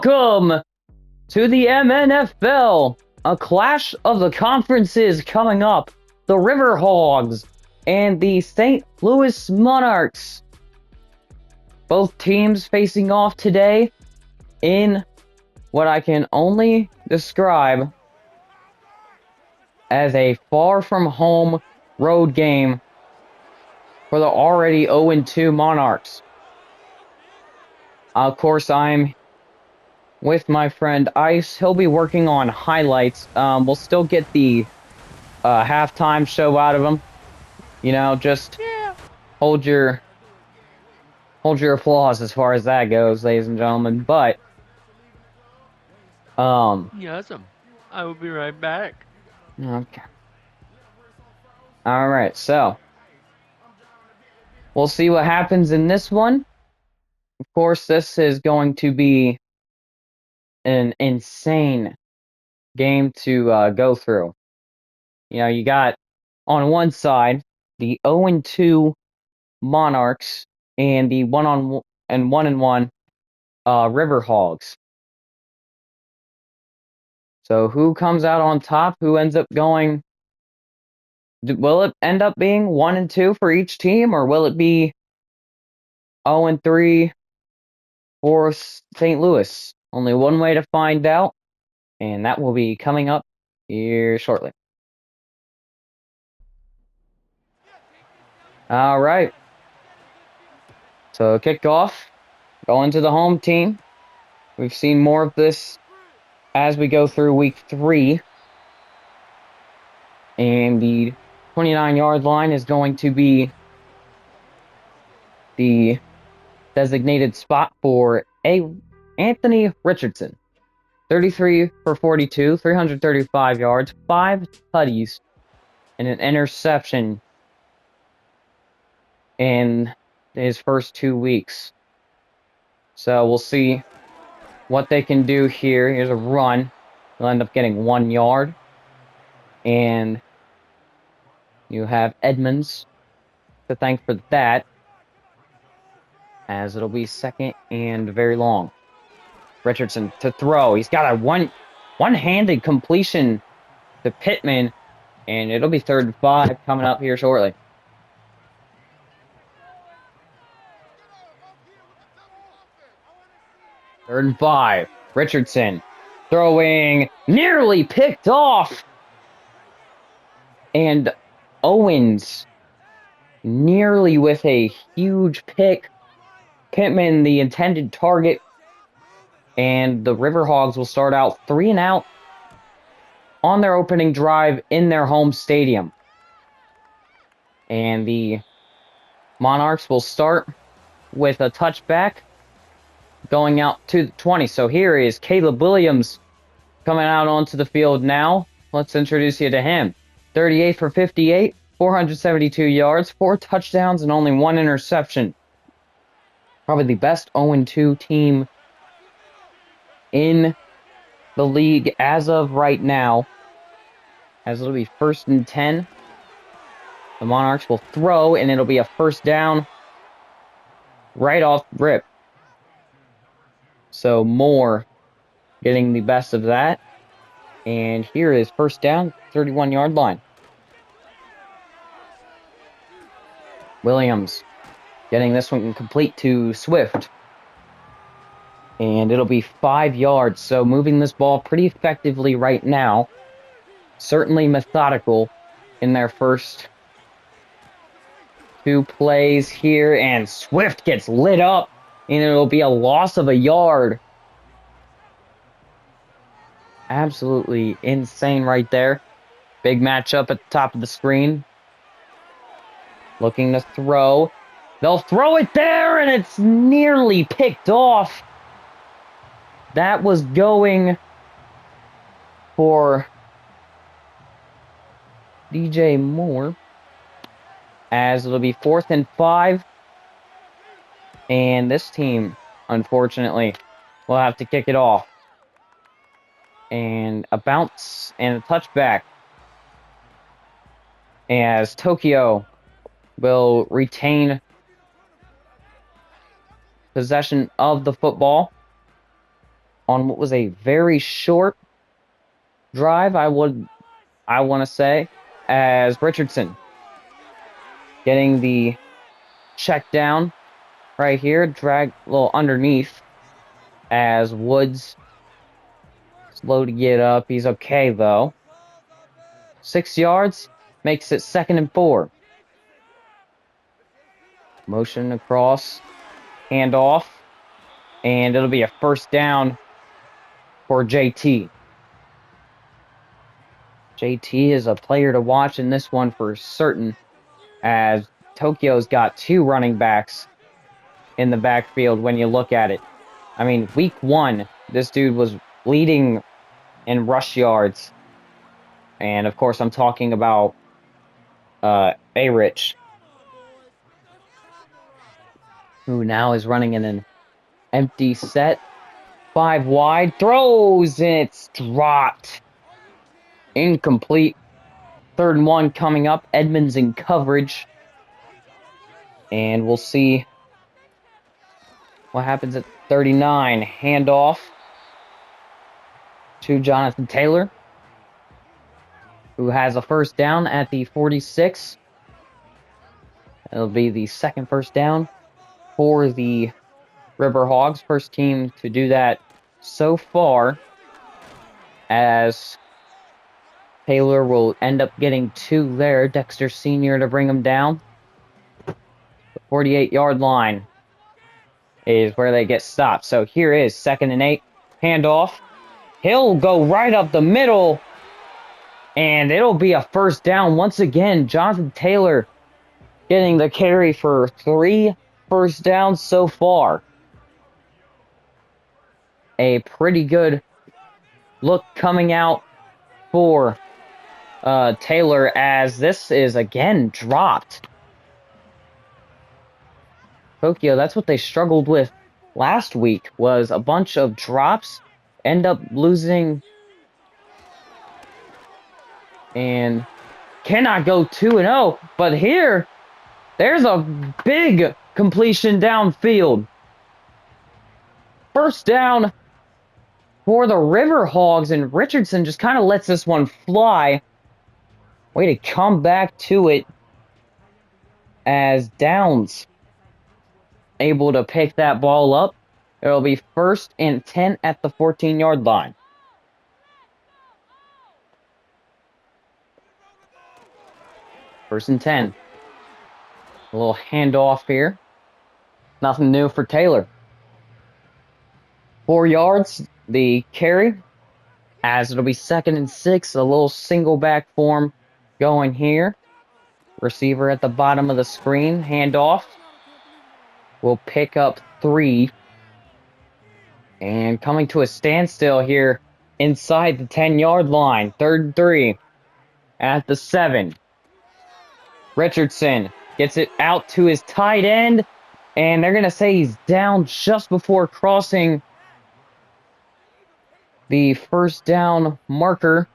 Welcome to the MNFL, a clash of the conferences coming up. The Riverhogs and the St. Louis Monarchs. Both teams facing off today in what I can only describe as a far-from-home road game for the already 0-2 Monarchs. Of course, I'm with my friend Ice. He'll be working on highlights. We'll still get the halftime show out of him. You know, just hold your applause as far as that goes, ladies and gentlemen. But Yes, I will be right back. okay. All right, so we'll see what happens in this one. Of course, this is going to be an insane game to go through. You know, you got on one side the 0-2 Monarchs and the 1-1 Riverhogs. So who comes out on top? Who ends up going? Will it end up being 1-2 for each team, or will it be 0-3 for St. Louis? Only one way to find out, and that will be coming up here shortly. All right. So kickoff, going to the home team. We've seen more of this as we go through week 3. And the 29-yard line is going to be the designated spot for Anthony Richardson. 33 for 42, 335 yards, 5 tutties, and an interception in his first 2 weeks. So we'll see what they can do here. Here's a run. He'll end up getting 1 yard. And you have Edmonds to thank for that, as it'll be second and very long. Richardson to throw. He's got a one-handed completion to Pittman, and it'll be 3rd and 5 coming up here shortly. 3rd and 5. Richardson throwing, nearly picked off. And Owens nearly with a huge pick. Pittman, the intended target. And the Riverhogs will start out 3 and out on their opening drive in their home stadium. And the Monarchs will start with a touchback going out to the 20. So here is Caleb Williams coming out onto the field now. Let's introduce you to him. 38 for 58, 472 yards, 4 touchdowns, and only 1 interception. Probably the best 0-2 team in the league as of right now, as it'll be 1st and 10. The Monarchs will throw, and it'll be a 1st down right off rip. So Moore getting the best of that. And here is 1st down, 31-yard line. Williams getting this one complete to Swift. And it'll be 5 yards. So moving this ball pretty effectively right now. Certainly methodical in their first 2 plays here. And Swift gets lit up. And it'll be a loss of a yard. Absolutely insane right there. Big matchup at the top of the screen. Looking to throw. They'll throw it there, and it's nearly picked off. That was going for DJ Moore, as it'll be 4th and 5. And this team, unfortunately, will have to kick it off. And a bounce and a touchback, as Tokyo will retain possession of the football. on what was a very short drive, I want to say, as Richardson getting the check down right here, drag a little underneath as Woods slow to get up. He's okay though. 6 yards makes it 2nd and 4. Motion across, handoff, and it'll be a first down for JT. JT is a player to watch in this one for certain, as Tokyo's got 2 running backs in the backfield when you look at it. I mean, week 1, this dude was leading in rush yards. And of course, I'm talking about A-Rich, who now is running in an empty set. 5 wide, throws, and it's dropped. Incomplete. 3rd and 1 coming up. Edmonds in coverage. And we'll see what happens at 39. Handoff to Jonathan Taylor, who has a first down at the 46. It'll be the 2nd first down for the Riverhogs. First team to do that so far, as Taylor will end up getting 2 there. Dexter Sr. to bring him down. The 48-yard line is where they get stopped. So here is 2nd and 8. Handoff. He'll go right up the middle, and it'll be a first down once again. Jonathan Taylor getting the carry for 3 first downs so far. A pretty good look coming out for Taylor, as this is again dropped. Tokyo, that's what they struggled with last week, was a bunch of drops, end up losing, and cannot go 2-0. But here, there's a big completion downfield. First down for the Riverhogs, and Richardson just kind of lets this one fly. Way to come back to it, as Downs able to pick that ball up. It'll be 1st and 10 at the 14-yard line. First and 10. A little handoff here. Nothing new for Taylor. 4 yards, the carry, as it'll be 2nd and 6. A little single back form going here. Receiver at the bottom of the screen. Handoff. Will pick up 3. And coming to a standstill here inside the 10-yard line. 3rd and 3 at the 7. Richardson gets it out to his tight end, and they're going to say he's down just before crossing the first down marker.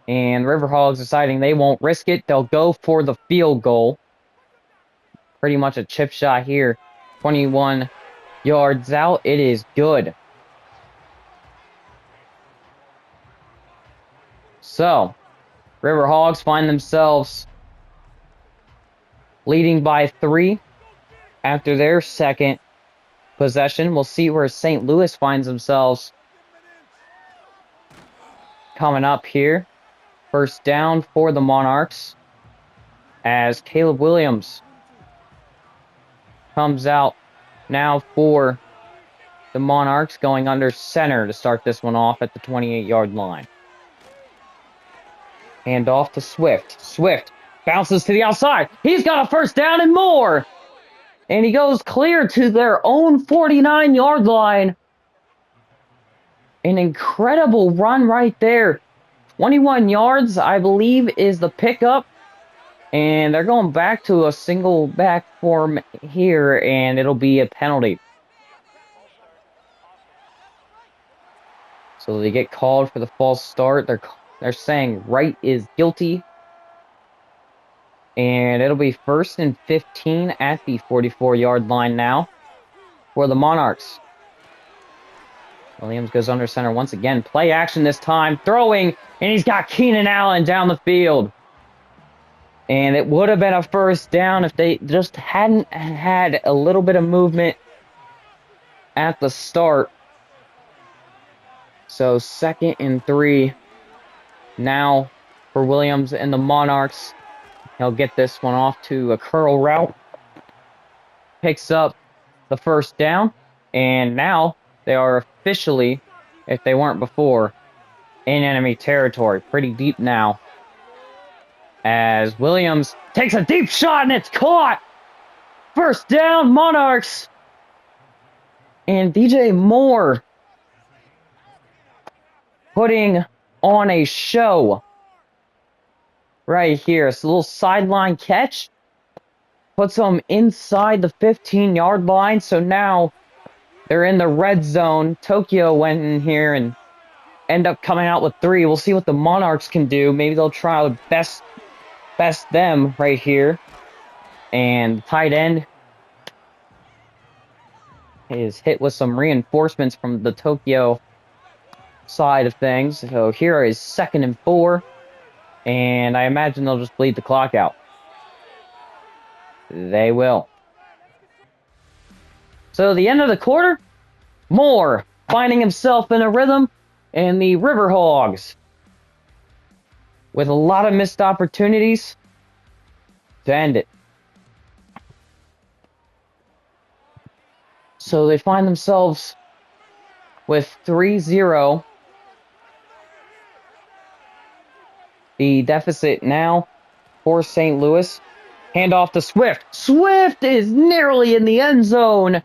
And Riverhogs deciding they won't risk it. They'll go for the field goal. Pretty much a chip shot here. 21 yards out. It is good. So, Riverhogs find themselves leading by 3 after their 2nd possession. We'll see where St. Louis finds themselves coming up here. First down for the Monarchs, as Caleb Williams comes out now for the Monarchs, going under center to start this one off at the 28-yard line. Hand off to Swift. Swift bounces to the outside. He's got a first down and more. And he goes clear to their own 49-yard line. An incredible run right there. 21 yards, I believe, is the pickup. And they're going back to a single back form here, and it'll be a penalty. So they get called for the false start. They're saying Wright is guilty. And it'll be 1st and 15 at the 44-yard line now for the Monarchs. Williams goes under center once again. Play action this time. Throwing, and he's got Keenan Allen down the field. And it would have been a first down if they just hadn't had a little bit of movement at the start. So 2nd and 3 now for Williams and the Monarchs. He'll get this one off to a curl route. Picks up the first down. And now they are officially, if they weren't before, in enemy territory. Pretty deep now. As Williams takes a deep shot and it's caught. First down, Monarchs. And DJ Moore putting on a show right here. It's a little sideline catch. Puts them inside the 15-yard line. So now they're in the red zone. Tokyo went in here and end up coming out with 3. We'll see what the Monarchs can do. Maybe they'll try to best them right here. And tight end is hit with some reinforcements from the Tokyo side of things. So here is 2nd and 4. And I imagine they'll just bleed the clock out. They will. So the end of the quarter, Moore finding himself in a rhythm, and the Riverhogs with a lot of missed opportunities to end it. So they find themselves with 3-0. The deficit now for St. Louis. Handoff to Swift. Swift is nearly in the end zone.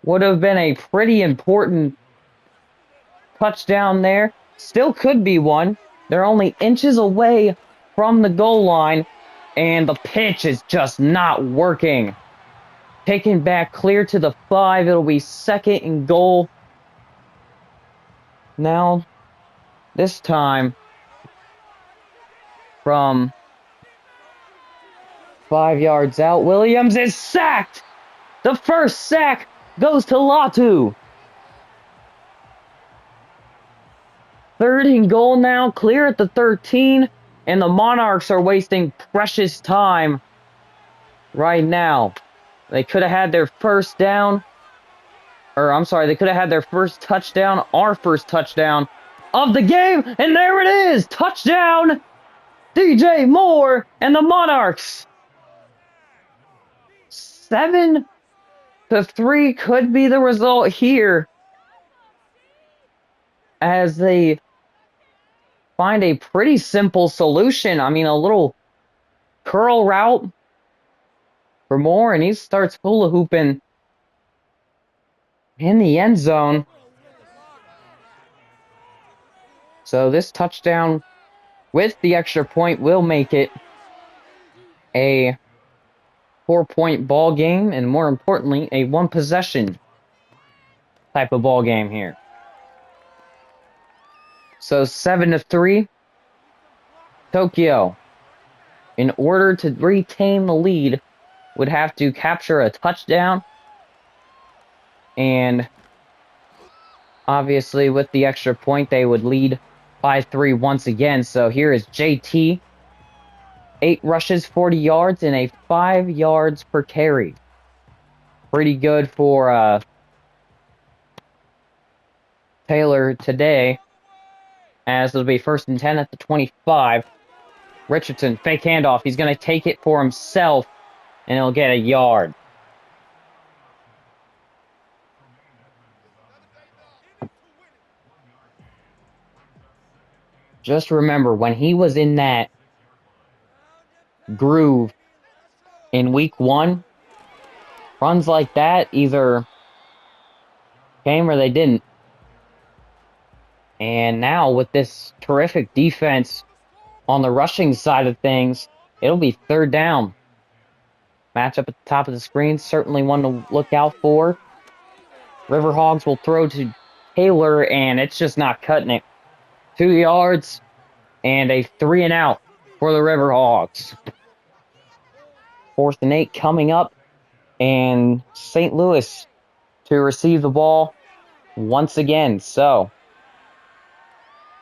Would have been a pretty important touchdown there. Still could be one. They're only inches away from the goal line. And the pitch is just not working. Taken back clear to the 5. It'll be 2nd and goal. Now, this time, from 5 yards out, Williams is sacked. The first sack goes to Latu. 3rd and goal now, clear at the 13, and the Monarchs are wasting precious time right now. They could have had their first down, or I'm sorry, they could have had their first touchdown, our first touchdown of the game, and there it is, touchdown, DJ Moore and the Monarchs. 7-3 could be the result here as they find a pretty simple solution. I mean, a little curl route for Moore, and he starts hula hooping in the end zone. So this touchdown with the extra point will make it a 4-point ball game, and more importantly, a 1-possession type of ball game here. So 7-3, Tokyo, in order to retain the lead, would have to capture a touchdown, and obviously with the extra point, they would lead by 3 once again. So here is JT, 8 rushes, 40 yards, and a 5 yards per carry. Pretty good for Taylor today, as it'll be 1st and 10 at the 25. Richardson, fake handoff. He's going to take it for himself, and he'll get a yard. Just remember, when he was in that groove in week 1, runs like that either came or they didn't. And now with this terrific defense on the rushing side of things, it'll be 3rd down. Matchup at the top of the screen, certainly one to look out for. Riverhogs will throw to Taylor, and it's just not cutting it. 2 yards and a 3 and out for the Riverhogs. 4th and 8 coming up and St. Louis to receive the ball once again. So,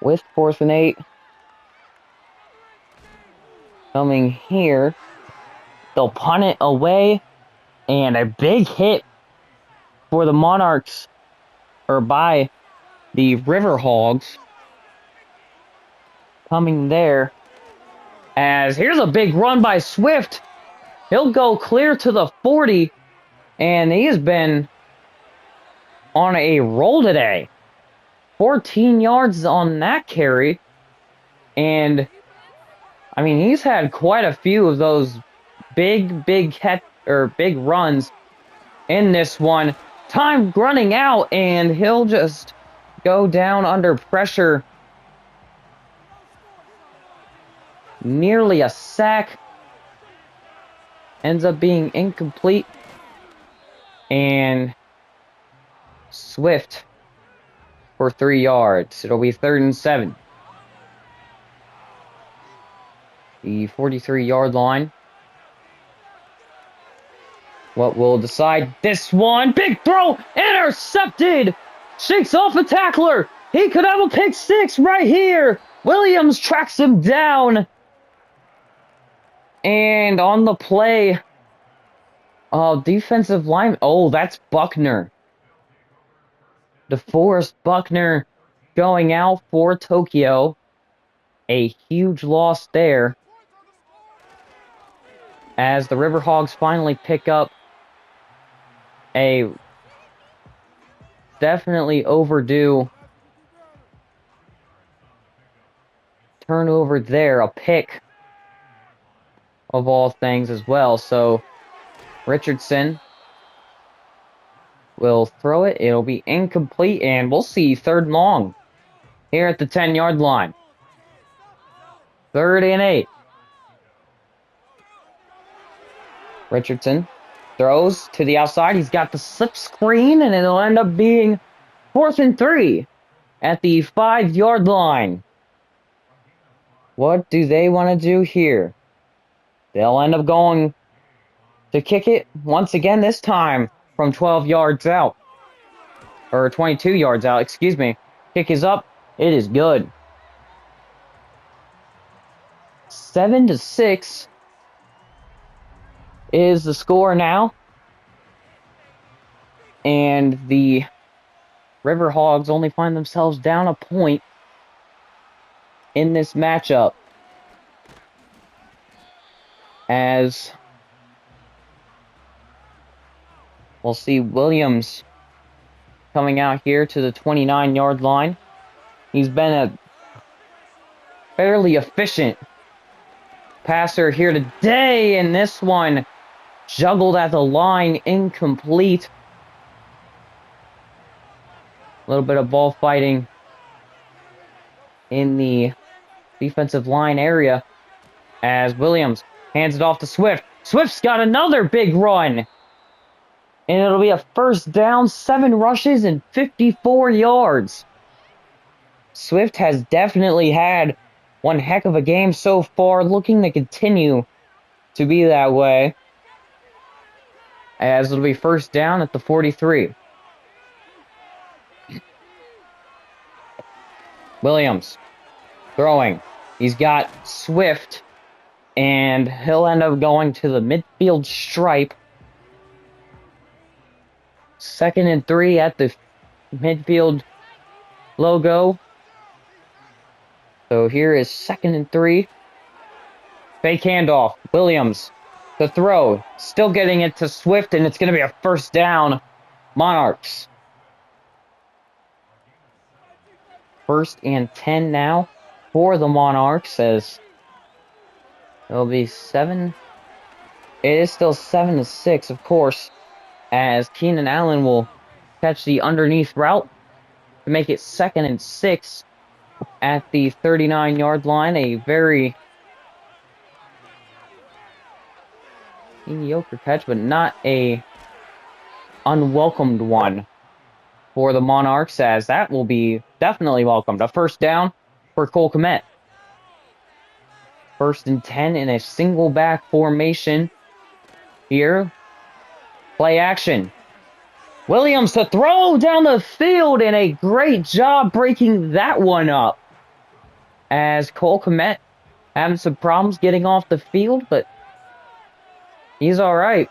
with 4th and 8 coming here, they'll punt it away, and a big hit for the Monarchs, or by the Riverhogs, coming there. As here's a big run by Swift. He'll go clear to the 40, and he has been on a roll today. 14 yards on that carry, and I mean, he's had quite a few of those big runs in this one. Time running out, and he'll just go down under pressure. Nearly a sack. Ends up being incomplete. And Swift for 3 yards. It'll be 3rd and 7. The 43-yard line. What will decide this one? Big throw! Intercepted! Shakes off a tackler! He could have a pick 6 right here! Williams tracks him down! And on the play, defensive line. Oh, that's Buckner. DeForest Buckner going out for Tokyo. A huge loss there. As the Riverhogs finally pick up a definitely overdue turnover there. A pick of all things as well. So Richardson will throw it. It'll be incomplete, and we'll see 3rd and long here at the 10-yard line. 3rd and 8. Richardson throws to the outside. He's got the slip screen, and it'll end up being 4th and 3 at the 5-yard line. What do they want to do here? They'll end up going to kick it once again, this time from 12 yards out. Or 22 yards out, excuse me. Kick is up. It is good. 7-6 is the score now. And the Riverhogs only find themselves down a point in this matchup. As we'll see Williams coming out here to the 29-yard line. He's been a fairly efficient passer here today, and this one juggled at the line, incomplete. A little bit of ball fighting in the defensive line area as Williams hands it off to Swift. Swift's got another big run. And it'll be a 1st down, 7 rushes, and 54 yards. Swift has definitely had one heck of a game so far, looking to continue to be that way. As it'll be 1st down at the 43. Williams throwing. He's got Swift, and he'll end up going to the midfield stripe. 2nd and 3 at the midfield logo. So here is 2nd and 3. Fake handoff. Williams to throw. Still getting it to Swift, and it's going to be a 1st down. Monarchs. 1st and 10 now for the Monarchs, as it'll be 7. It is still 7-6, of course, as Keenan Allen will catch the underneath route to make it 2nd and 6 at the 39-yard line. A very mediocre catch, but not a unwelcomed one for the Monarchs, as that will be definitely welcomed. A 1st down for Cole Kmet. 1st and 10 in a single back formation here. Play action. Williams to throw down the field, and a great job breaking that one up. As Cole Kmet having some problems getting off the field, but he's all right.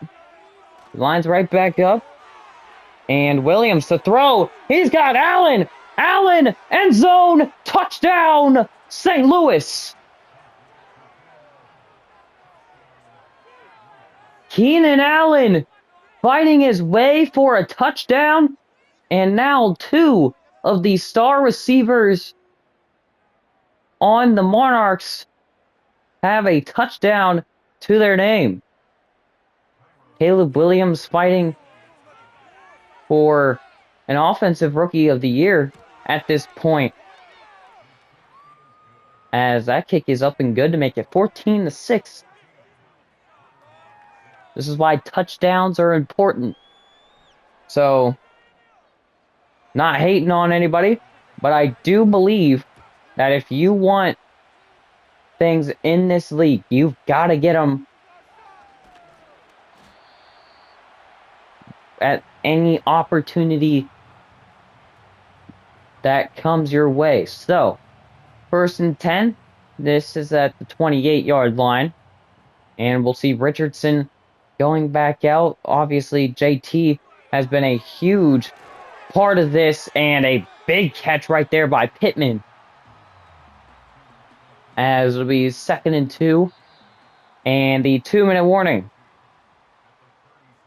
Lines right back up. And Williams to throw. He's got Allen. Allen, end zone, touchdown, St. Louis. Keenan Allen fighting his way for a touchdown. And now two of the star receivers on the Monarchs have a touchdown to their name. Caleb Williams fighting for an offensive rookie of the year at this point. As that kick is up and good to make it 14-6. This is why touchdowns are important. So, not hating on anybody, but I do believe that if you want things in this league, you've got to get them at any opportunity that comes your way. So, 1st and 10, this is at the 28-yard line, and we'll see Richardson going back out. Obviously, JT has been a huge part of this, and a big catch right there by Pittman. As it'll be 2nd and 2, and the 2-minute warning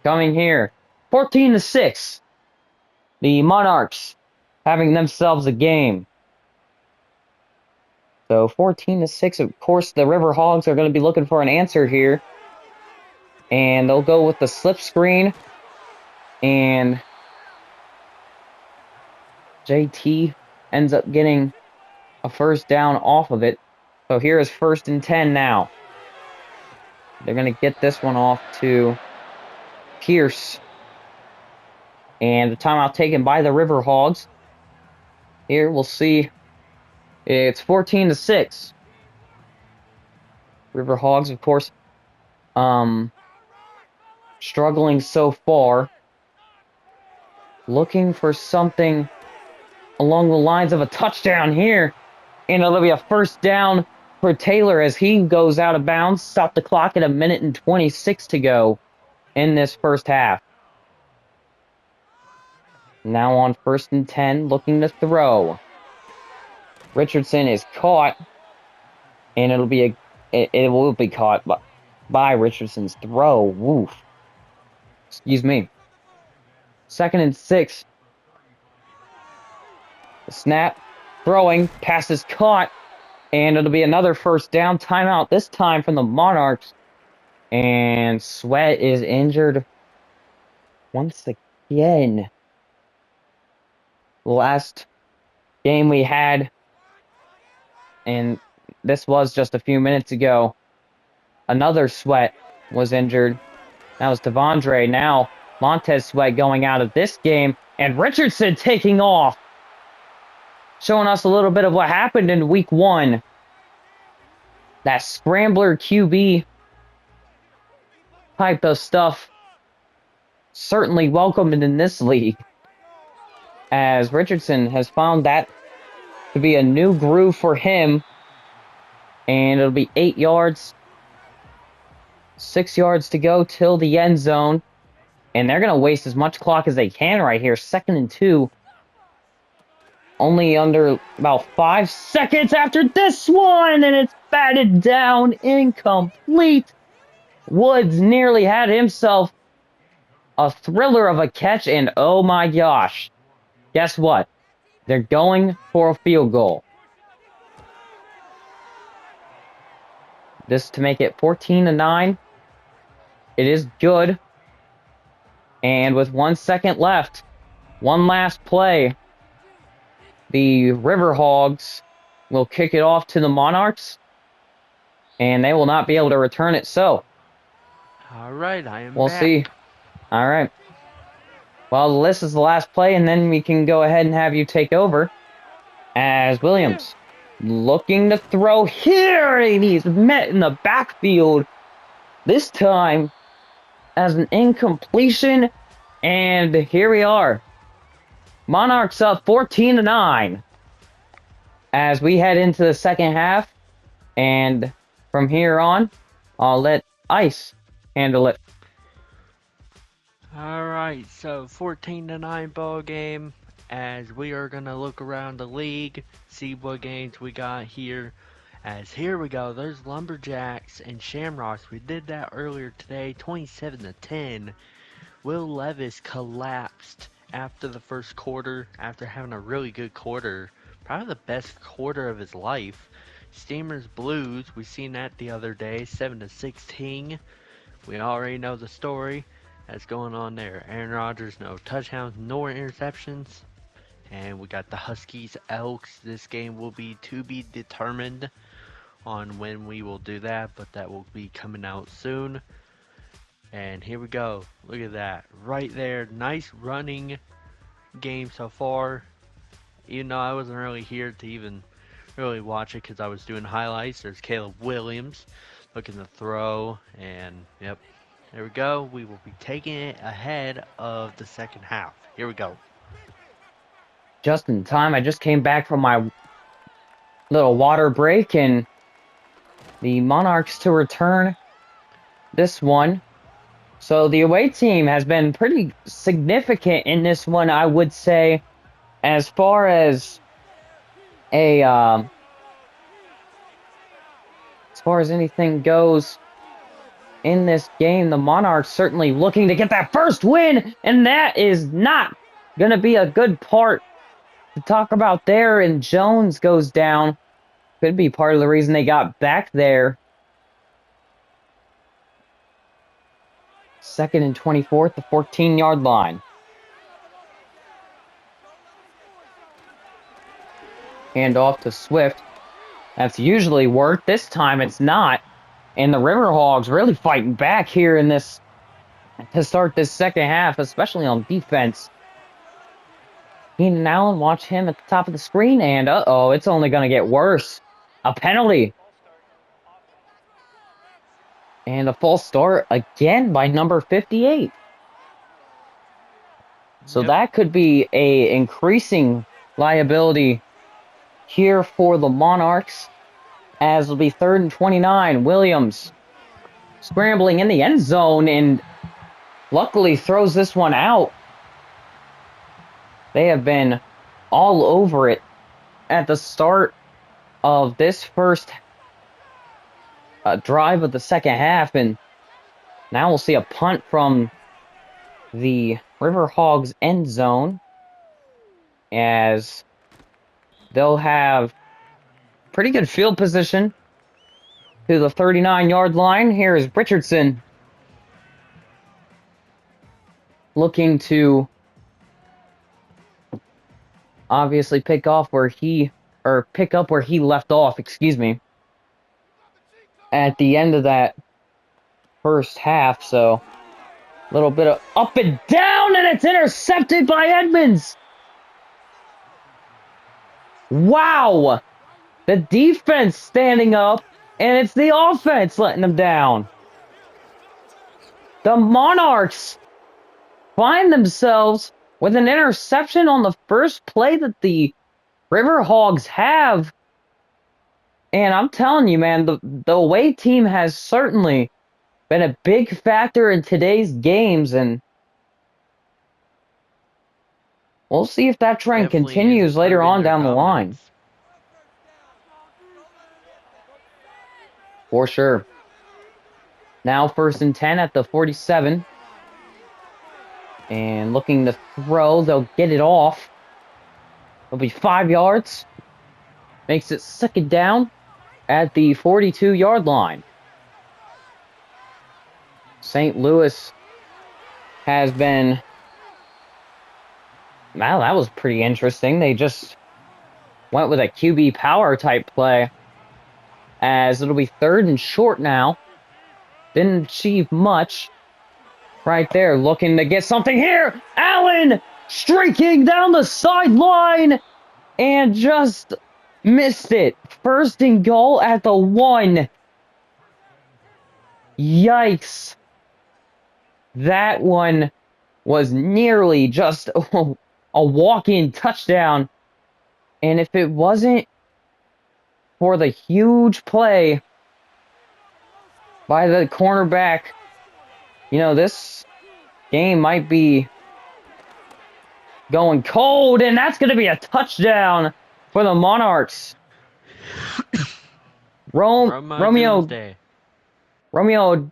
coming here. 14-6. The Monarchs having themselves a game. So 14-6. Of course, the Riverhogs are going to be looking for an answer here. And they'll go with the slip screen. And JT ends up getting a first down off of it. So here is 1st and 10 now. They're going to get this one off to Pierce. And the timeout taken by the Riverhogs. Here we'll see. It's 14-6. Riverhogs, of course, struggling so far. Looking for something along the lines of a touchdown here. And it'll be a first down for Taylor as he goes out of bounds. Stop the clock at 1:26 to go in this first half. Now on 1st and 10, looking to throw. Richardson is caught, and it will be caught by Richardson's throw. Woof. Excuse me. 2nd and 6. The snap, throwing, pass is caught, and it'll be another first down. Timeout this time from the Monarchs. And Sweat is injured once again. The last game we had, and this was just a few minutes ago, another Sweat was injured. That was Devondre. Now Montez Sweat going out of this game, and Richardson taking off. Showing us a little bit of what happened in week 1. That scrambler QB type of stuff certainly welcomed in this league, as Richardson has found that to be a new groove for him. And it'll be 8 yards, 6 yards to go till the end zone. And they're going to waste as much clock as they can right here. 2nd and 2. Only under about 5 seconds after this one, and it's batted down, incomplete. Woods nearly had himself a thriller of a catch, and oh my gosh, guess what? They're going for a field goal. This to make it 14-9. It is good. And with 1 second left, one last play, the Riverhogs will kick it off to the Monarchs, and they will not be able to return it. So, All right, I am we'll back. see. All right. Well, this is the last play, and then we can go ahead and have you take over. As Williams looking to throw here, and he's met in the backfield. This time, as an incompletion. And here we are. Monarchs up 14-9 as we head into the second half. And from here on, I'll let Ice handle it. All right, so 14-9 ball game. As we are gonna look around the league, see what games we got here. As here we go, there's Lumberjacks and Shamrocks. We did that earlier today, 27-10. Will Levis collapsed after the first quarter, after having a really good quarter, probably the best quarter of his life. Steamers Blues, we seen that the other day, 7-16. We already know the story that's going on there. Aaron Rodgers, no touchdowns nor interceptions. And we got the Huskies Elks. This game will be to be determined on when we will do that, but that will be coming out soon. And here we go. Look at that. Right there. Nice running game so far. Even though I wasn't really here to even really watch it because I was doing highlights. There's Caleb Williams looking to throw. And, yep. There we go. We will be taking it ahead of the second half. Here we go. Just in time, I just came back from my little water break, and the Monarchs to return this one. So the away team has been pretty significant in this one, I would say, as far as a as far as anything goes in this game. The Monarchs certainly looking to get that first win, and that is not going to be a good part to talk about there. And Jones goes down. Could be part of the reason they got back there. 2nd and 24 at the 14-yard line. Hand off to Swift. That's usually worked. This time it's not. And the Riverhogs really fighting back here in this to start this second half, especially on defense. Keenan Allen, watch him at the top of the screen, and uh-oh, it's only going to get worse. A penalty. And a false start again by number 58. So that could be a increasing liability here for the Monarchs, as it'll be 3rd and 29. Williams scrambling in the end zone and luckily throws this one out. They have been all over it at the start of this first drive of the second half, and now we'll see a punt from the Riverhogs end zone, as they'll have pretty good field position to the 39-yard line. Here is Richardson looking to obviously pick up where he left off, excuse me, at the end of that first half. So a little bit of up and down, and it's intercepted by Edmonds. Wow. The defense standing up, and it's the offense letting them down. The Monarchs find themselves with an interception on the first play that the Riverhogs have. And I'm telling you, man, the away team has certainly been a big factor in today's games, and we'll see if that trend continues later on down the line. For sure. Now 1st and 10 at the 47. And looking to throw, they'll get it off. It'll be 5 yards. Makes it 2nd down at the 42-yard line. St. Louis has been... Wow, that was pretty interesting. They just went with a QB power type play, as it'll be 3rd and short now. Didn't achieve much. Right there, looking to get something here. Allen streaking down the sideline and just missed it. 1st and goal at the 1. Yikes. That one was nearly just a walk-in touchdown. And if it wasn't for the huge play by the cornerback, this game might be going cold, and that's going to be a touchdown for the Monarchs. Roma Romeo Doomsday.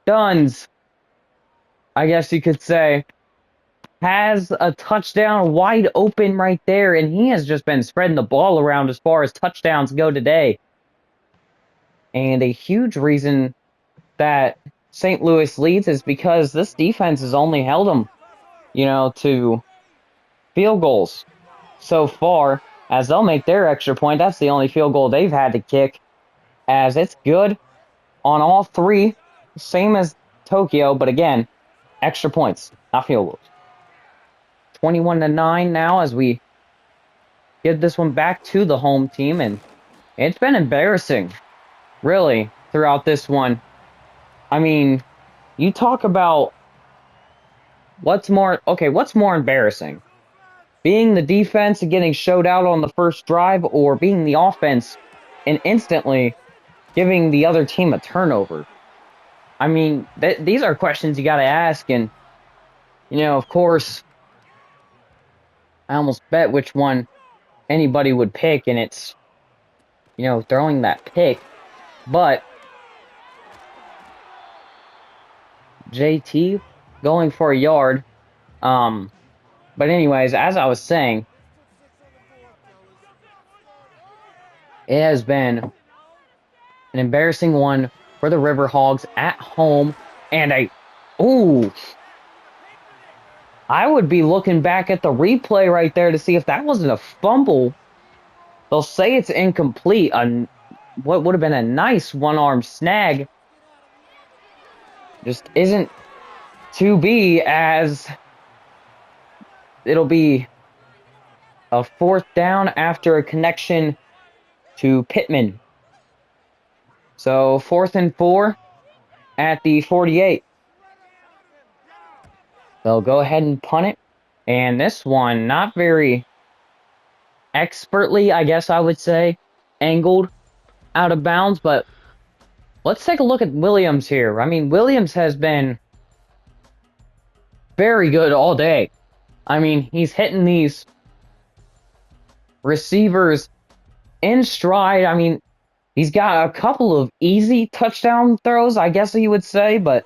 Duns, I guess you could say, has a touchdown wide open right there, and he has just been spreading the ball around as far as touchdowns go today. And a huge reason that St. Louis leads is because this defense has only held them, to field goals so far. As they'll make their extra point, that's the only field goal they've had to kick, as it's good on all three, same as Tokyo, but again, extra points, not field goals. 21-9 now as we give this one back to the home team, and it's been embarrassing, really, throughout this one. I mean, you talk about what's more embarrassing? Being the defense and getting showed out on the first drive, or being the offense and instantly giving the other team a turnover? I mean, these are questions you got to ask, and of course, I almost bet which one anybody would pick, and it's throwing that pick. But JT going for a yard. But anyways, as I was saying, it has been an embarrassing one for the Riverhogs at home, and I would be looking back at the replay right there to see if that wasn't a fumble. They'll say it's incomplete. What would have been a nice one-arm snag just isn't to be, as it'll be a fourth down after a connection to Pittman. So 4th and 4 at the 48. They'll go ahead and punt it. And this one, not very expertly, I guess I would say, angled out of bounds. But let's take a look at Williams here. I mean, Williams has been very good all day. I mean, he's hitting these receivers in stride. I mean, he's got a couple of easy touchdown throws, I guess you would say, but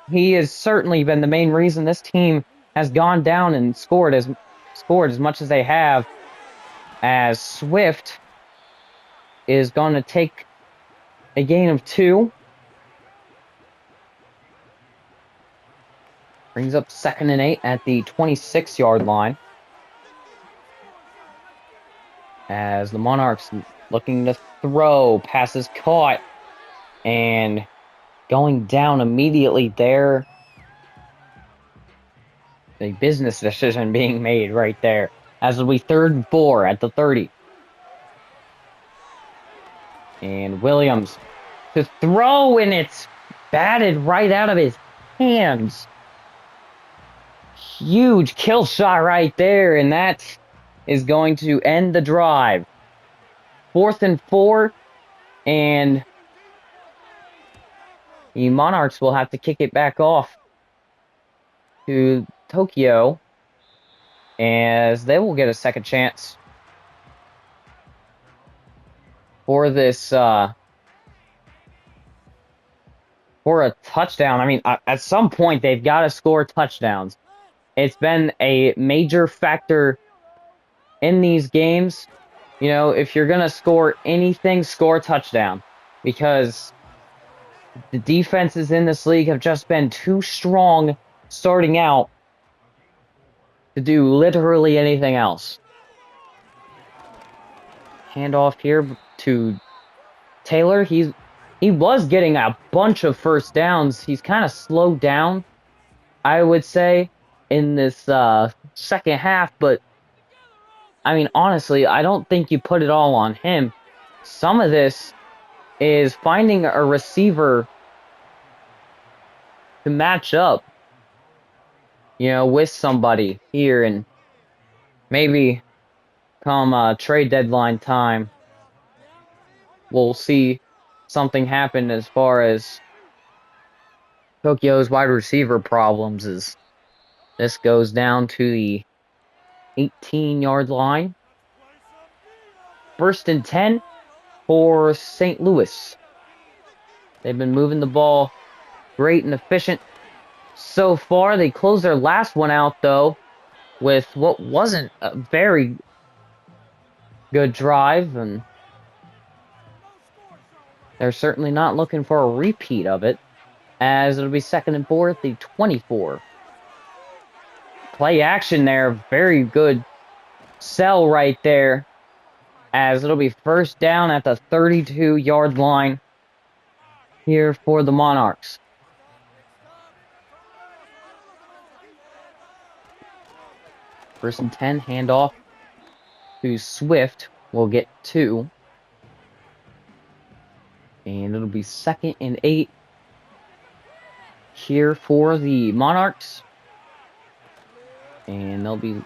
he has certainly been the main reason this team has gone down and scored as much as they have, as Swift is going to take a gain of 2. Brings up 2nd and 8 at the 26-yard line, as the Monarchs looking to throw. Passes caught and going down immediately there. A business decision being made right there, as it'll be 3rd and 4 at the 30. And Williams to throw, and it's batted right out of his hands. Huge kill shot right there, and that is going to end the drive. 4th and 4, and the Monarchs will have to kick it back off to Tokyo, as they will get a second chance for this for a touchdown. I mean, at some point they've got to score touchdowns. It's been a major factor in these games. If you're gonna score anything, score a touchdown, because the defenses in this league have just been too strong starting out to do literally anything else. Handoff here to Taylor. He was getting a bunch of first downs. He's kind of slowed down, I would say, in this second half. But, I mean, honestly, I don't think you put it all on him. Some of this is finding a receiver to match up with somebody here, and maybe come trade deadline time, we'll see something happen as far as Tokyo's wide receiver problems as this goes down to the 18-yard line. 1st and 10 for St. Louis. They've been moving the ball great and efficient so far. They closed their last one out, though, with what wasn't a very good drive, and they're certainly not looking for a repeat of it, as it'll be 2nd and 4 at the 24. Play action there. Very good sell right there, as it'll be 1st down at the 32-yard line here for the Monarchs. 1st and 10, handoff to Swift. We'll get 2. And it'll be 2nd and 8 here for the Monarchs. And they'll be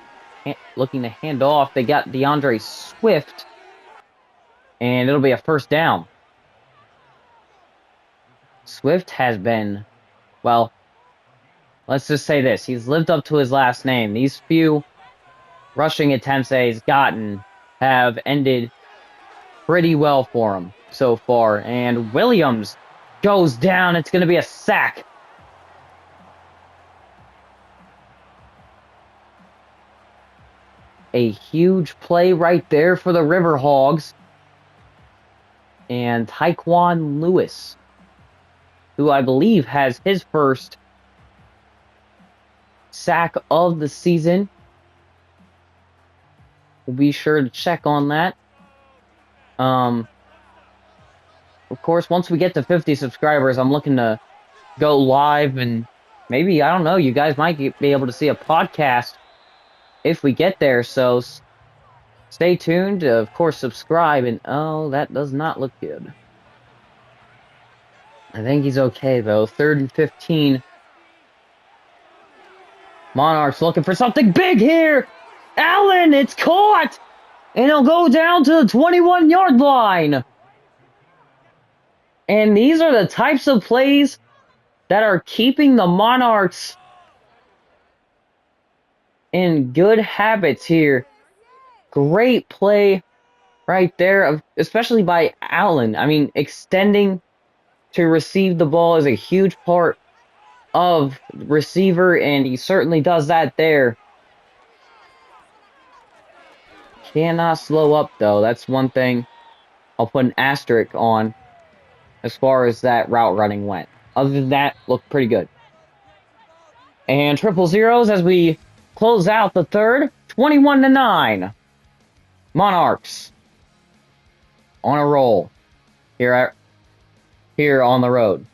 looking to hand off. They got DeAndre Swift. And it'll be a 1st down. Swift has been, well, let's just say this. He's lived up to his last name. These few rushing attempts that he's gotten have ended pretty well for him so far. And Williams goes down. It's going to be a sack. A huge play right there for the Riverhogs. And Tyquan Lewis, who I believe has his first sack of the season. We'll be sure to check on that. Of course, once we get to 50 subscribers, I'm looking to go live, and maybe, I don't know, you guys might be able to see a podcast if we get there, so stay tuned. Of course, subscribe, and oh, that does not look good. I think he's okay, though. 3rd and 15. Monarchs looking for something big here. Allen, it's caught! And he'll go down to the 21-yard line. And these are the types of plays that are keeping the Monarchs in good habits here. Great play right there, especially by Allen. I mean, extending to receive the ball is a huge part of receiver, and he certainly does that there. Cannot slow up, though. That's one thing I'll put an asterisk on as far as that route running went. Other than that, looked pretty good. And 000s as we close out the 3rd. 21-9. Monarchs on a roll here on the road.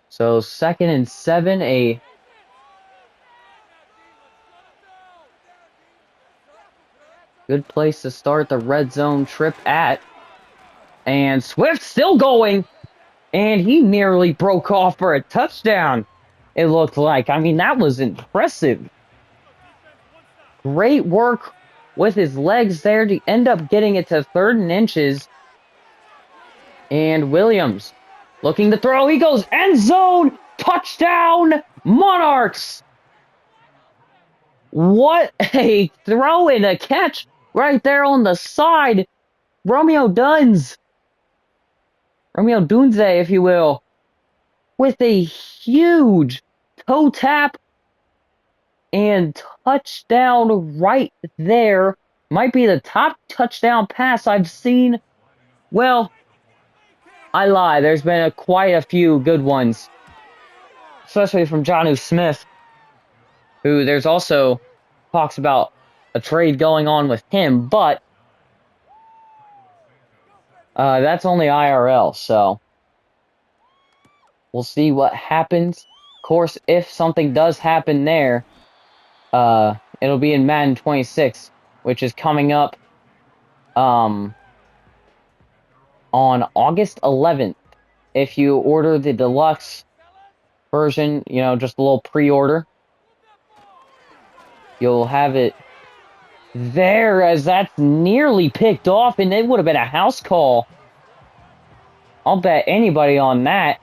So 2nd and 7, a good place to start the red zone trip at. And Swift still going, and he nearly broke off for a touchdown, it looked like. I mean, that was impressive. Great work with his legs there to end up getting it to 3rd and inches. And Williams looking to throw. He goes end zone. Touchdown, Monarchs. What a throw and a catch right there on the side. Romeo Dunze, if you will, with a huge toe tap and touchdown right there. Might be the top touchdown pass I've seen. Well, I lie. There's been quite a few good ones, especially from Jonnu Smith, who there's also talks about a trade going on with him, but that's only IRL, so we'll see what happens. Of course, if something does happen there, it'll be in Madden 26, which is coming up on on August 11th. If you order the deluxe version, just a little pre-order, you'll have it there, as that's nearly picked off, and it would have been a house call. I'll bet anybody on that.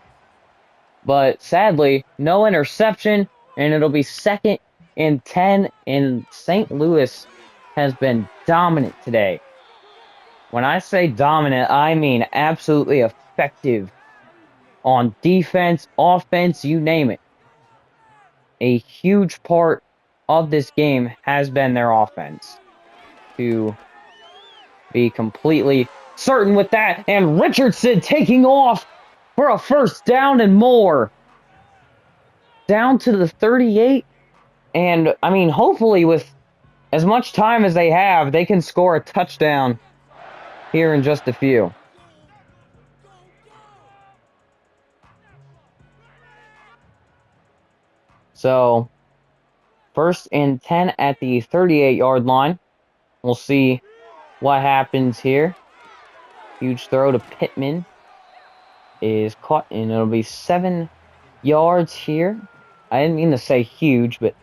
But sadly, no interception, and it'll be 2nd and 10, and St. Louis has been dominant today. When I say dominant, I mean absolutely effective on defense, offense, you name it. A huge part of this game has been their offense. To be completely certain with that, and Richardson taking off for a first down and more. Down to the 38, and I mean, hopefully with as much time as they have, they can score a touchdown here in just a few. So, 1st and 10 at the 38-yard line. We'll see what happens here. Huge throw to Pittman is caught, and it'll be 7 yards here. I didn't mean to say huge, but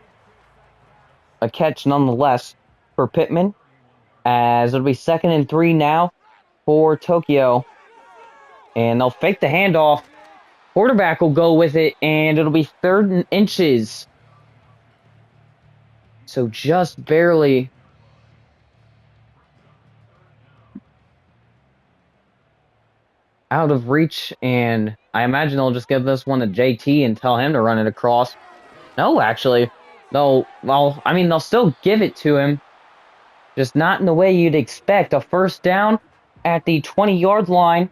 a catch nonetheless for Pittman, as it'll be 2nd and 3 now for Tokyo. And they'll fake the handoff. Quarterback will go with it, and it'll be 3rd and inches. So just barely out of reach, and I imagine they'll just give this one to JT and tell him to run it across. No, actually, they'll still give it to him, just not in the way you'd expect. A first down at the 20-yard line,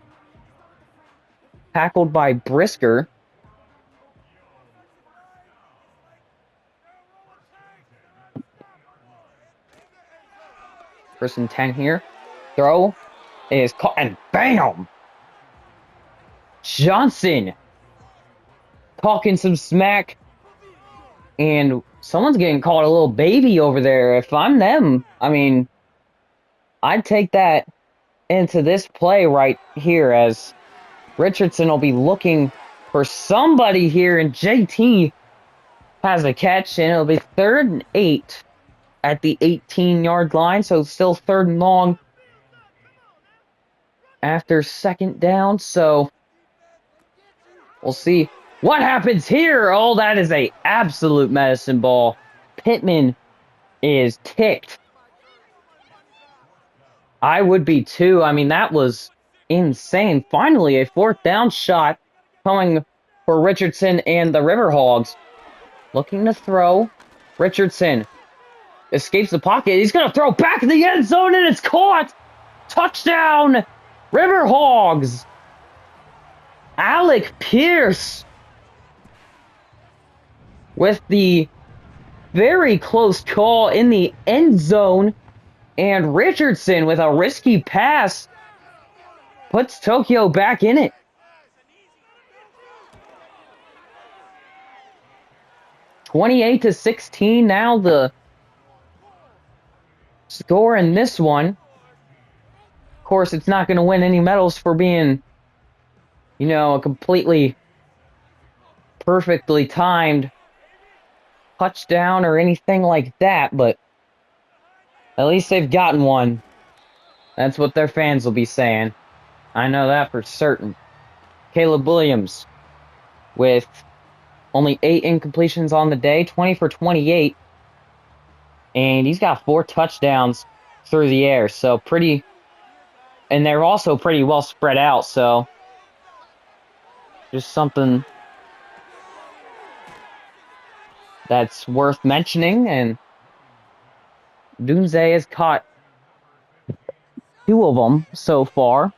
tackled by Brisker. First and 10 here. Throw is caught, and bam! Johnson talking some smack, and someone's getting called a little baby over there. If I'm them, I mean, I'd take that into this play right here, as Richardson will be looking for somebody here, and JT has a catch, and it'll be 3rd and 8 at the 18-yard line, so still 3rd and long after 2nd down. So we'll see what happens here. Oh, that is a absolute medicine ball. Pittman is ticked. I would be too. I mean, that was insane. Finally, a 4th down shot coming for Richardson and the Riverhogs. Looking to throw. Richardson escapes the pocket. He's going to throw back in the end zone, and it's caught. Touchdown, Riverhogs. Alec Pierce with the very close call in the end zone, and Richardson with a risky pass puts Tokyo back in it. 28-16 now the score in this one. Of course, it's not going to win any medals for being, a completely perfectly timed touchdown or anything like that, but at least they've gotten one. That's what their fans will be saying. I know that for certain. Caleb Williams with only 8 incompletions on the day, 20 for 28. And he's got 4 touchdowns through the air. So pretty, and they're also pretty well spread out. So just something that's worth mentioning. And Dunze has caught 2 of them so far.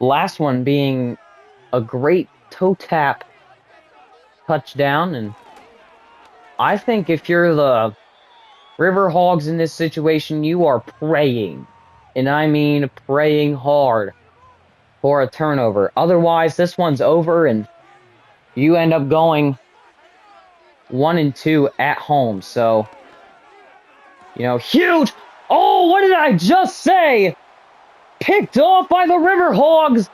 Last one being a great toe tap touchdown. And I think if you're the Riverhogs in this situation, you are praying, and I mean praying hard, for a turnover. Otherwise, this one's over, and you end up going 1-2 at home. So, huge. Oh, what did I just say? picked off by the Riverhogs.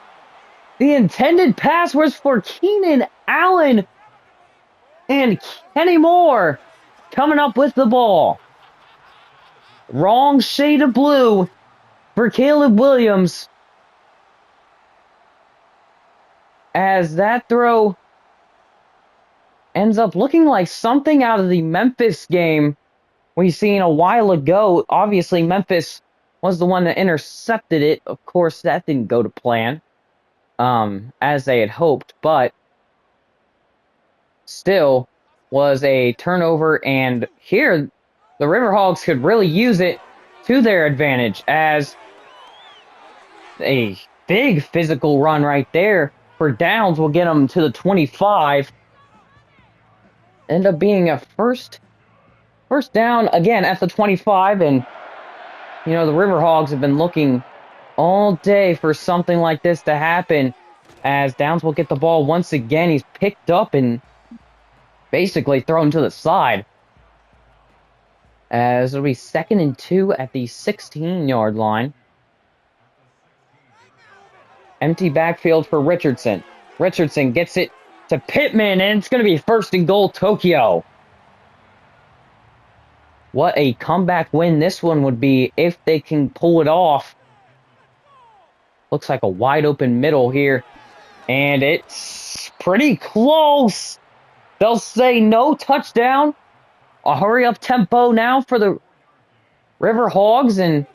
The intended pass was for Keenan Allen. And Kenny Moore coming up with the ball. Wrong shade of blue for Caleb Williams. As that throw ends up looking like something out of the Memphis game we seen a while ago. Obviously, Memphis was the one that intercepted it. Of course, that didn't go to plan, as they had hoped, but still was a turnover, and here the Riverhogs could really use it to their advantage, as a big physical run right there for downs will get them to the 25. End up being a first down again at the 25, and the Riverhogs have been looking all day for something like this to happen, as Downs will get the ball once again. He's picked up and basically thrown to the side, as it'll be 2nd and 2 at the 16-yard line. Empty backfield for Richardson. Richardson gets it to Pittman, and it's going to be 1st and goal, Tokyo. What a comeback win this one would be if they can pull it off. Looks like a wide open middle here, and it's pretty close. They'll say no touchdown. A hurry up tempo now for the Riverhogs, and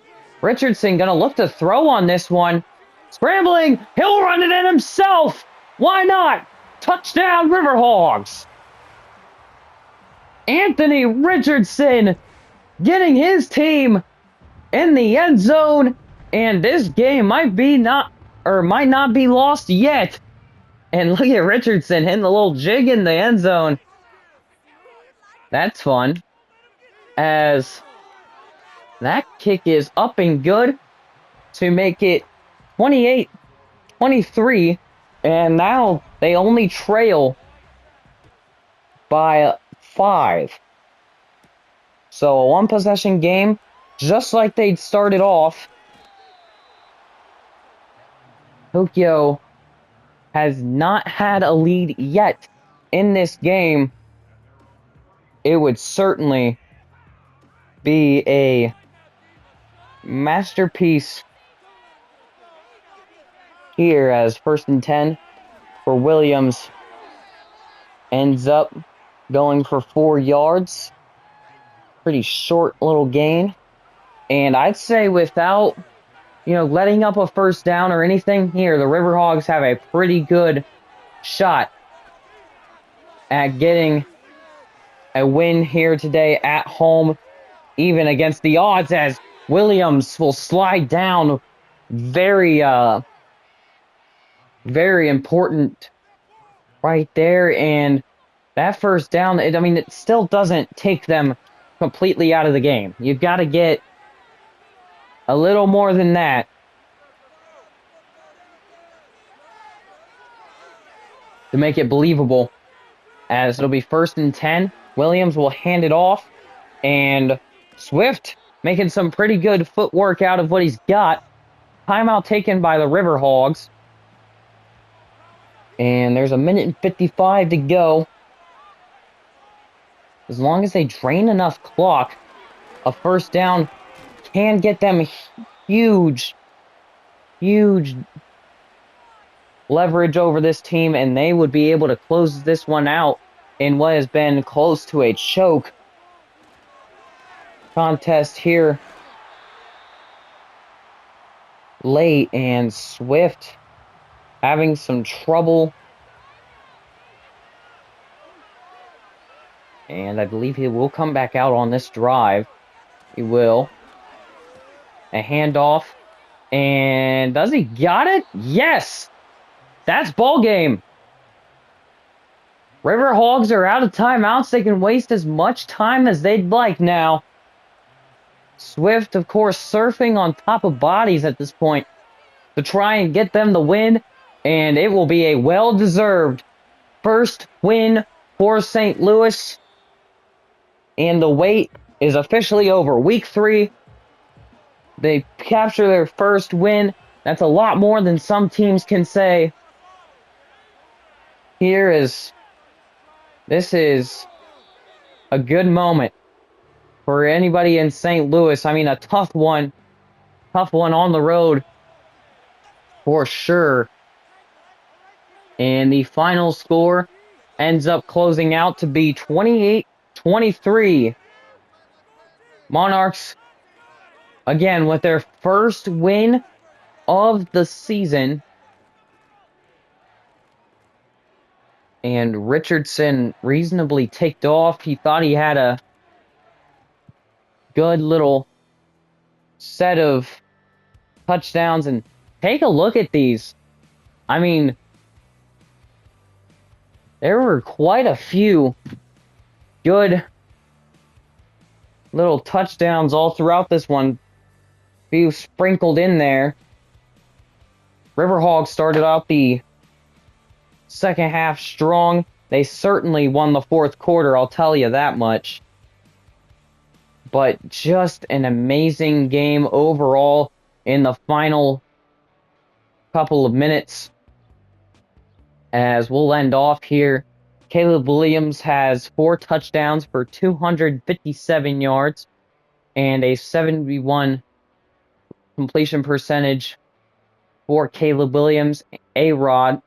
Richardson going to look to throw on this one. Scrambling, he'll run it in himself. Why not? Touchdown, Riverhogs. Anthony Richardson getting his team in the end zone, and this game might not be lost yet. And look at Richardson hitting the little jig in the end zone. That's fun, as that kick is up and good to make it 28-23, and now they only trail by 5. So a one-possession game, just like they'd started off. Tokyo has not had a lead yet in this game. It would certainly be a masterpiece here, as 1st and 10 for Williams ends up going for 4 yards. Pretty short little gain. And I'd say without, letting up a 1st down or anything here, the Riverhogs have a pretty good shot at getting a win here today at home, even against the odds, as Williams will slide down. Very important right there, and that 1st down, it still doesn't take them completely out of the game. You've got to get a little more than that to make it believable, as it'll be 1st and 10. Williams will hand it off, and Swift making some pretty good footwork out of what he's got. Timeout taken by the Riverhogs. And there's 1:55 to go. As long as they drain enough clock, a 1st down can get them huge leverage over this team, and they would be able to close this one out in what has been close to a choke contest here late, and Swift having some trouble. And I believe he will come back out on this drive. He will. A handoff. And does he got it? Yes! That's ball game. Riverhogs are out of timeouts. They can waste as much time as they'd like now. Swift, of course, surfing on top of bodies at this point to try and get them the win. And it will be a well-deserved 1st win for St. Louis. And the wait is officially over. Week 3, they capture their 1st win That's a lot more than some teams can say. This is a good moment for anybody in St. Louis. I mean, a tough one on the road for sure. And the final score ends up closing out to be 28-23. Monarchs, again, with their first win of the season. And Richardson reasonably ticked off. He thought he had a good little set of touchdowns. And take a look at these. I mean, there were quite a few good little touchdowns all throughout this one. Few sprinkled in there. Riverhogs started out the second half strong. They certainly won the fourth quarter, I'll tell you that much. But just an amazing game overall in the final couple of minutes. As we'll end off here, Caleb Williams has 4 touchdowns for 257 yards and a 71 completion percentage for Caleb Williams. A-Rod,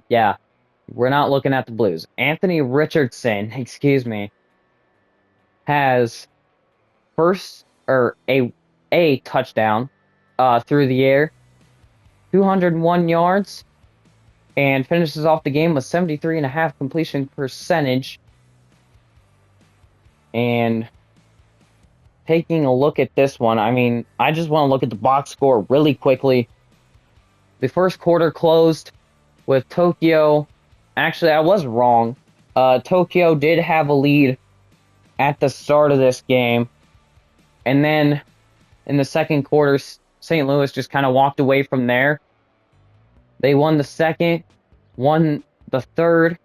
yeah. We're not looking at the Blues. Anthony Richardson, excuse me, has a touchdown through the air, 201 yards, and finishes off the game with 73.5 completion percentage. And taking a look at this one, I mean, I just want to look at the box score really quickly. The first quarter closed with Tokyo. Actually, I was wrong. Tokyo did have a lead at the start of this game. And then in the second quarter, St. Louis just kind of walked away from there. They won the second, won the third,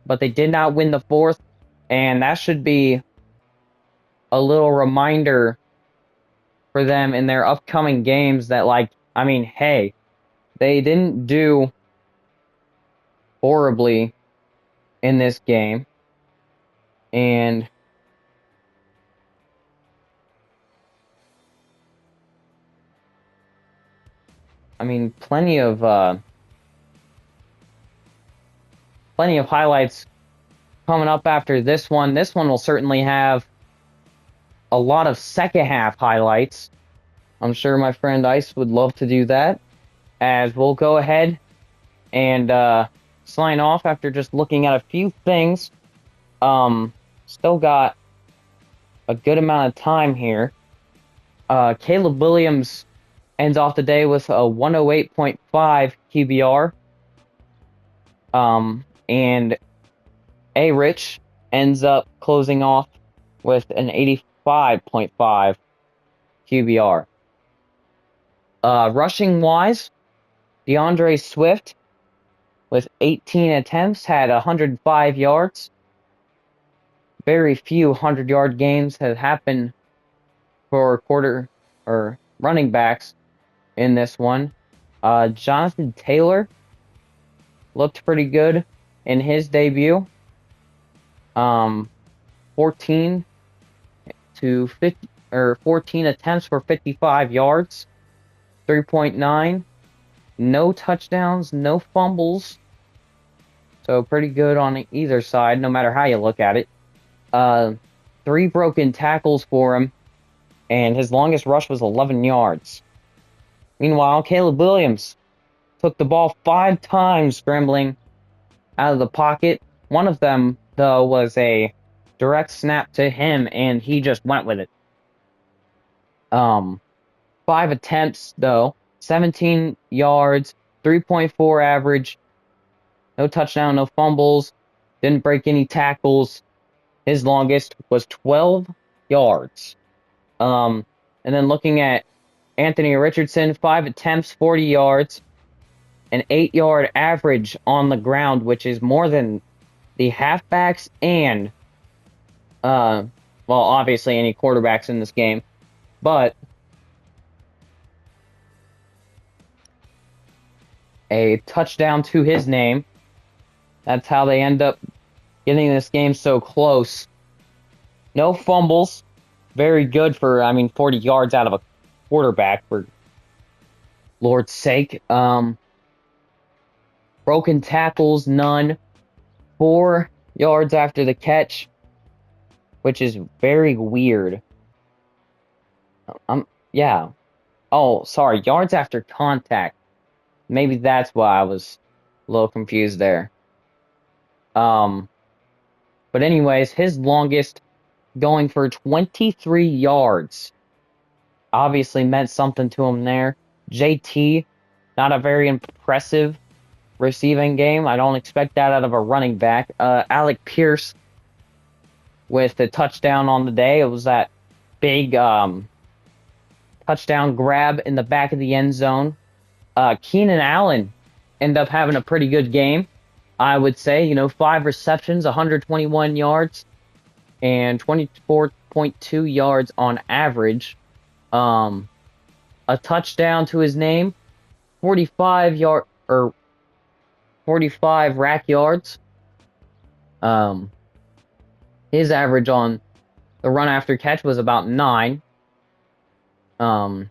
but they did not win the fourth. And that should be a little reminder for them in their upcoming games that, like, I mean, hey, they didn't do horribly in this game. And I mean, plenty of highlights coming up after this one. This one will certainly have a lot of second half highlights. I'm sure my friend Ice would love to do that. As we'll go ahead and sign off after just looking at a few things. Still got a good amount of time here. Caleb Williams ends off the day with a 108.5 QBR. And A-Rich ends up closing off with an 85.5 QBR. Rushing wise, DeAndre Swift with 18 attempts had 105 yards. Very few 100-yard games have happened for running backs in this one. Jonathan Taylor looked pretty good in his debut. 14 attempts for 55 yards, 3.9. No touchdowns, no fumbles. So pretty good on either side, no matter how you look at it. 3 broken tackles for him, and his longest rush was 11 yards. Meanwhile, Caleb Williams took the ball 5 times scrambling out of the pocket. One of them, though, was a direct snap to him, and he just went with it. 5 attempts, though, 17 yards, 3.4 average, no touchdown, no fumbles, didn't break any tackles. His longest was 12 yards. And then looking at Anthony Richardson, 5 attempts, 40 yards, an 8-yard average on the ground, which is more than the halfbacks and, well, obviously any quarterbacks in this game. But a touchdown to his name. That's how they end up getting this game so close. No fumbles. Very good for, 40 yards out of a quarterback, for Lord's sake. Broken tackles, none. 4 yards after the catch, which is very weird. Yeah. Oh, sorry, yards after contact. Maybe that's why I was a little confused there. But anyways, his longest going for 23 yards. Obviously meant something to him there. JT, not a very impressive receiving game. I don't expect that out of a running back. Alec Pierce with the touchdown on the day. It was that big touchdown grab in the back of the end zone. Keenan Allen ended up having a pretty good game, I would say. 5 receptions, 121 yards, and 24.2 yards on average. A touchdown to his name, 45 rack yards. His average on the run after catch was about 9. In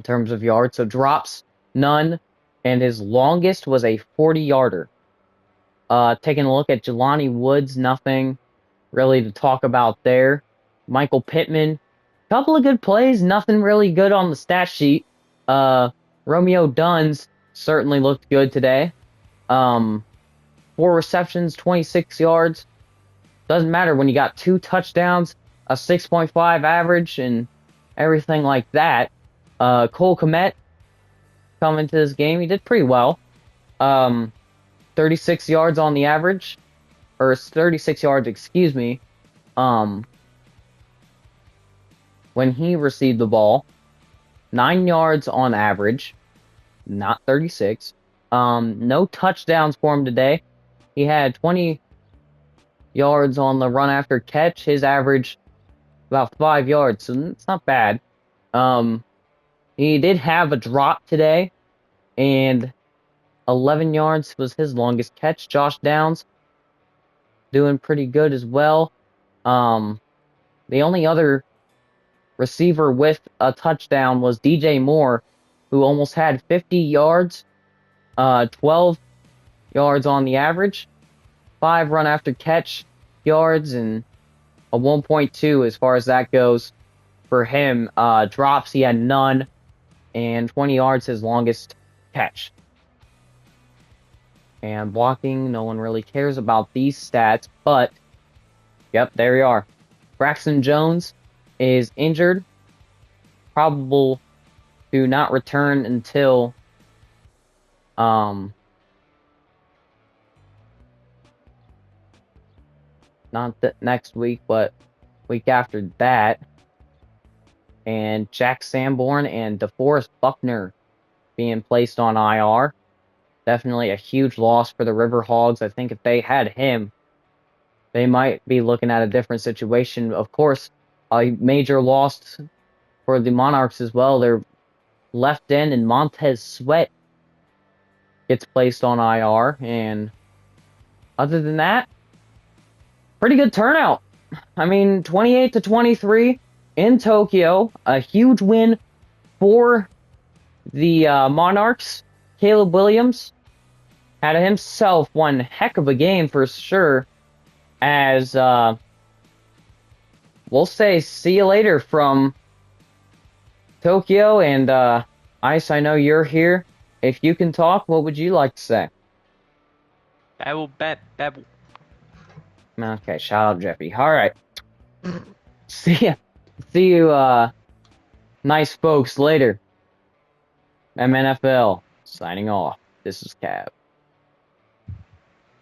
terms of yards. So drops, none, and his longest was a 40-yarder. Taking a look at Jelani Woods, nothing really to talk about there. Michael Pittman, couple of good plays, nothing really good on the stat sheet. Romeo Duns certainly looked good today. 4 receptions, 26 yards. Doesn't matter when you got 2 touchdowns, a 6.5 average, and everything like that. Cole Kmet coming to this game, he did pretty well. 36 yards on the average, or 36 yards, excuse me. When he received the ball, 9 yards on average, not 36. No touchdowns for him today. He had 20 yards on the run after catch. His average about 5 yards, so it's not bad. He did have a drop today, and 11 yards was his longest catch. Josh Downs doing pretty good as well. The only other receiver with a touchdown was DJ Moore, who almost had 50 yards, 12 yards on the average, 5 run after catch yards, and a 1.2 as far as that goes for him. Drops, he had none, and 20 yards his longest catch. And blocking, no one really cares about these stats, but yep, there you are. Braxton Jones is injured, probable to not return until not next week, but week after that. And Jack Sanborn and DeForest Buckner being placed on IR. Definitely a huge loss for the Riverhogs. I think if they had him, they might be looking at a different situation. Of course, a major loss for the Monarchs as well. Their left end and Montez Sweat gets placed on IR. And other than that, pretty good turnout. 28-23 in Tokyo. A huge win for the Monarchs. Caleb Williams had himself one heck of a game for sure. As we'll say, see you later from Tokyo. And Ice, I know you're here. If you can talk, what would you like to say? Babble, babble. Okay, shout out Jeffy. All right. See you, nice folks, later. MNFL signing off. This is Cab.